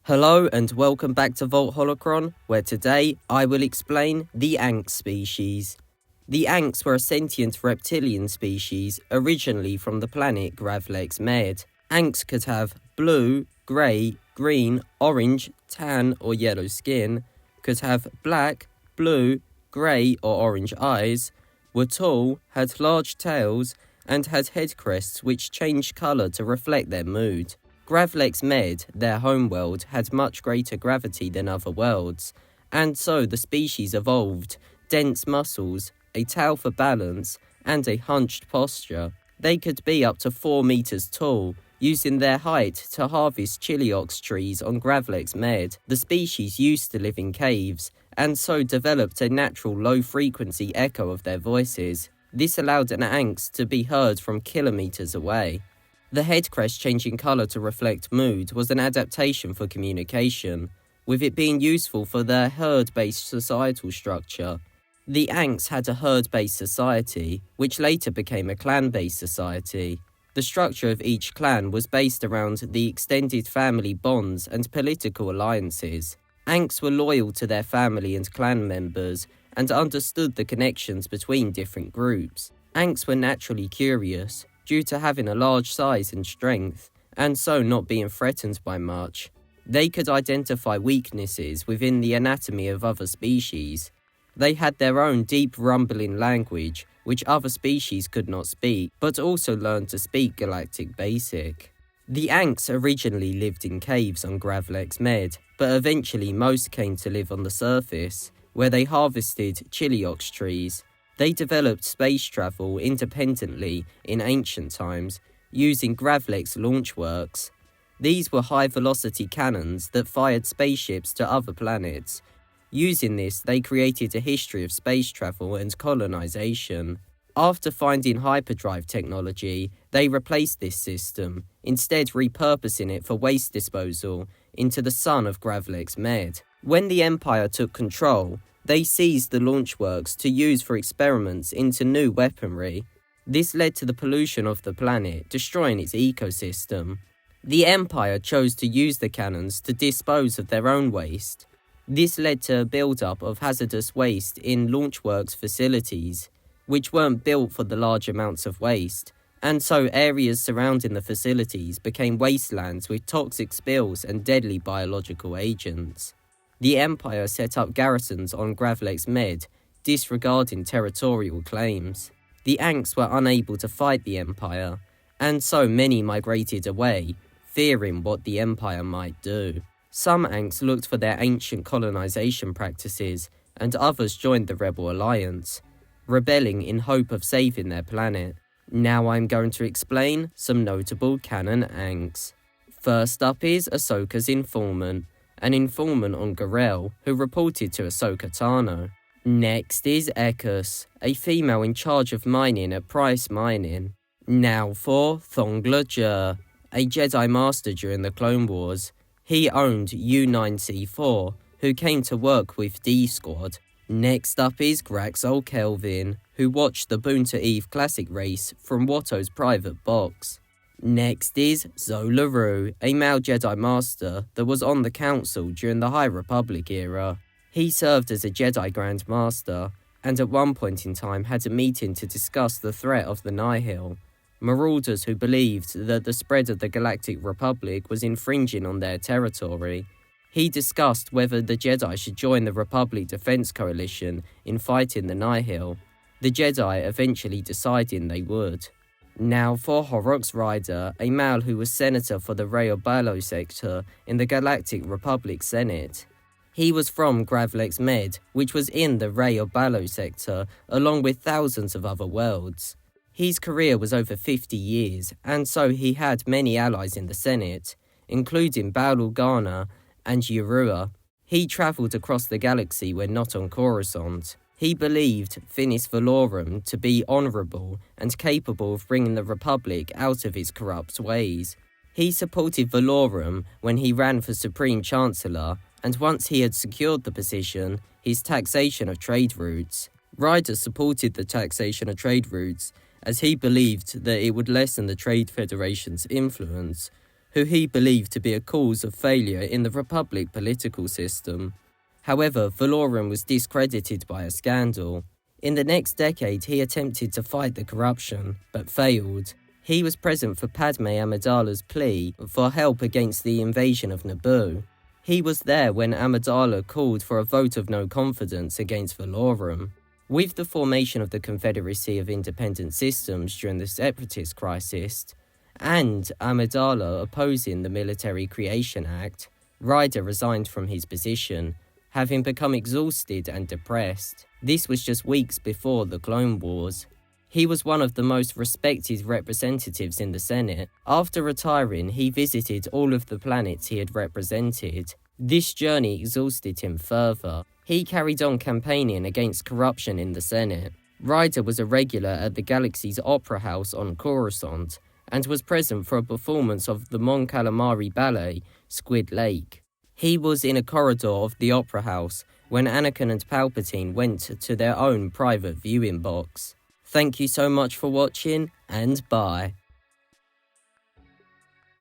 Hello and welcome back to Vault Holocron, where today I will explain the Anx species. The Anx were a sentient reptilian species originally from the planet Gravlex Med. Anx could have blue, grey, green, orange, tan or yellow skin, could have black, blue, grey or orange eyes, were tall, had large tails, and had head crests which changed colour to reflect their mood. Gravlex Med, their homeworld, had much greater gravity than other worlds, and so the species evolved dense muscles, a tail for balance, and a hunched posture. They could be up to 4 meters tall, using their height to harvest chiliox trees on Gravlex Med. The species used to live in caves, and so developed a natural low-frequency echo of their voices. This allowed an Anx to be heard from kilometers away. The head crest changing colour to reflect mood was an adaptation for communication, with it being useful for their herd-based societal structure. The Anx had a herd-based society, which later became a clan-based society. The structure of each clan was based around the extended family bonds and political alliances. Anx were loyal to their family and clan members, and understood the connections between different groups. Anx were naturally curious, due to having a large size and strength, and so not being threatened by much. They could identify weaknesses within the anatomy of other species. They had their own deep rumbling language, which other species could not speak, but also learned to speak Galactic Basic. The Anx originally lived in caves on Gravlex Med, but eventually most came to live on the surface, where they harvested chiliox trees. They developed space travel independently in ancient times, using Gravlex launch works. These were high-velocity cannons that fired spaceships to other planets. Using this, they created a history of space travel and colonization. After finding hyperdrive technology, they replaced this system, instead repurposing it for waste disposal into the sun of Gravlex Med. When the Empire took control, they seized the launch works to use for experiments into new weaponry. This led to the pollution of the planet, destroying its ecosystem. The Empire chose to use the cannons to dispose of their own waste. This led to a build-up of hazardous waste in launch works facilities, which weren't built for the large amounts of waste, and so areas surrounding the facilities became wastelands with toxic spills and deadly biological agents. The Empire set up garrisons on Gravlex Med, disregarding territorial claims. The Anx were unable to fight the Empire, and so many migrated away, fearing what the Empire might do. Some Anx looked for their ancient colonization practices, and others joined the Rebel Alliance, rebelling in hope of saving their planet. Now I'm going to explain some notable canon Anx. First up is Ahsoka's informant, an informant on Garel who reported to Ahsoka Tano. Next is Ekkus, a female in charge of mining at Price Mining. Now for Thongla Jur, a Jedi Master during the Clone Wars. He owned U9C4, who came to work with D-Squad. Next up is Graxol Kelvin, who watched the Boonta Eve Classic race from Watto's private box. Next is Zola Rue, a male Jedi Master that was on the Council during the High Republic era. He served as a Jedi Grand Master, and at one point in time had a meeting to discuss the threat of the Nihil, marauders who believed that the spread of the Galactic Republic was infringing on their territory. He discussed whether the Jedi should join the Republic Defense Coalition in fighting the Nihil, the Jedi eventually deciding they would. Now for Horrocks Ryder, a male who was senator for the Rayobalo sector in the Galactic Republic Senate. He was from Gravlex Med, which was in the Rayobalo sector, along with thousands of other worlds. His career was over 50 years, and so he had many allies in the Senate, including Bail Organa and Urua. He travelled across the galaxy when not on Coruscant. He believed Finis Valorum to be honourable and capable of bringing the Republic out of its corrupt ways. He supported Valorum when he ran for Supreme Chancellor, and once he had secured the position, his taxation of trade routes. Ryder supported the taxation of trade routes, as he believed that it would lessen the Trade Federation's influence, who he believed to be a cause of failure in the Republic political system. However, Valorum was discredited by a scandal. In the next decade, he attempted to fight the corruption, but failed. He was present for Padme Amidala's plea for help against the invasion of Naboo. He was there when Amidala called for a vote of no confidence against Valorum. With the formation of the Confederacy of Independent Systems during the Separatist crisis, and Amidala opposing the Military Creation Act, Ryder resigned from his position, having become exhausted and depressed. This was just weeks before the Clone Wars. He was one of the most respected representatives in the Senate. After retiring, he visited all of the planets he had represented. This journey exhausted him further. He carried on campaigning against corruption in the Senate. Ryder was a regular at the Galaxy's Opera House on Coruscant, and was present for a performance of the Mon Calamari ballet, Squid Lake. He was in a corridor of the Opera House when Anakin and Palpatine went to their own private viewing box. Thank you so much for watching, and bye.